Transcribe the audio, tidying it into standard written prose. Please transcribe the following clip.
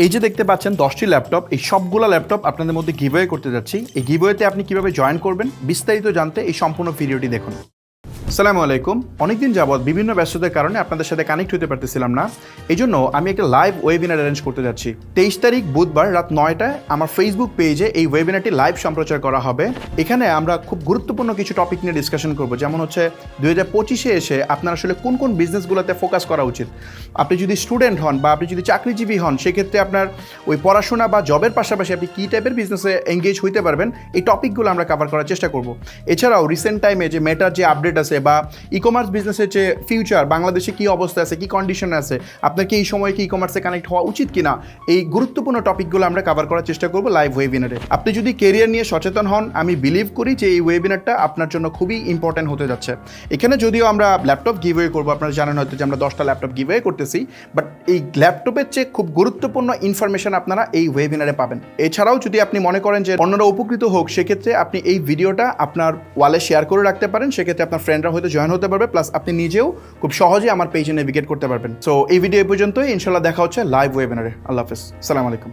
এই যে দেখতে পাচ্ছেন 10টি ল্যাপটপ, এই সবগুলো ল্যাপটপ আপনাদের মধ্যে গিভওয়ে করতে যাচ্ছি। এই গিভওয়েতে আপনি কিভাবে জয়েন করবেন বিস্তারিত জানতে এই সম্পূর্ণ ভিডিওটি দেখুন। আসসালামু আলাইকুম। অনেকদিন যাবৎ বিভিন্ন ব্যস্ততার কারণে আপনাদের সাথে কানেক্ট হতে পারতেছিলাম না, এই জন্য আমি একটা লাইভ ওয়েবিনার অ্যারেঞ্জ করতে যাচ্ছি। 23 তারিখ বুধবার রাত 9টায় আমার ফেসবুক পেজে এই ওয়েবিনারটি লাইভ সম্প্রচার করা হবে। এখানে আমরা খুব গুরুত্বপূর্ণ কিছু টপিক নিয়ে ডিসকাশন করব, যেমন হচ্ছে 2025-এ এসে আপনার আসলে কোন কোন বিজনেসগুলোতে ফোকাস করা উচিত। আপনি যদি স্টুডেন্ট হন বা আপনি যদি চাকরিজীবী হন, সেক্ষেত্রে আপনার ওই পড়াশোনা বা জবের পাশাপাশি আপনি কী টাইপের বিজনেসে এঙ্গেজ হইতে পারবেন, এই টপিকগুলো আমরা কভার করার চেষ্টা করব। এছাড়াও রিসেন্ট টাইমে যে মেটার যে আপডেট আছে বা ই কমার্স বিজনেসের যে ফিউচার, বাংলাদেশে কী অবস্থা আছে, কী কন্ডিশনে আছে, আপনার কি এই সময় কি ই কমার্সে কানেক্ট হওয়া উচিত কিনা, এই গুরুত্বপূর্ণ টপিকগুলো আমরা কভার করার চেষ্টা করব লাইভ ওয়েবিনারে। আপনি যদি কেরিয়ার নিয়ে সচেতন হন, আমি বিলিভ করি যে এই ওয়েবিনারটা আপনার জন্য খুবই ইম্পর্টেন্ট হতে যাচ্ছে। এখানে যদিও আমরা ল্যাপটপ গিভওয়ে করবো, আপনারা জানেন হয়তো যে আমরা 10টা ল্যাপটপ গিভওয়ে করতেছি, বাট এই ল্যাপটপের চেয়ে খুব গুরুত্বপূর্ণ ইনফরমেশন আপনারা এই ওয়েবিনারে পাবেন। এছাড়াও যদি আপনি মনে করেন যে অন্যরা উপকৃত হোক, সেক্ষেত্রে আপনি এই ভিডিওটা আপনার ওয়ালে শেয়ার করে রাখতে পারেন, সেক্ষেত্রে আপনার ফ্রেন্ডরা হয়তো জয়েন হতে পারবে, প্লাস আপনি নিজেও খুব সহজে আমার পেজে নেভিগেট করতে পারবেন। সো এই ভিডিও পর্যন্তই, ইনশাল্লাহ দেখা হচ্ছে লাইভ ওয়েবিনারে। আল্লাহ হাফেজ, আসসালামু আলাইকুম।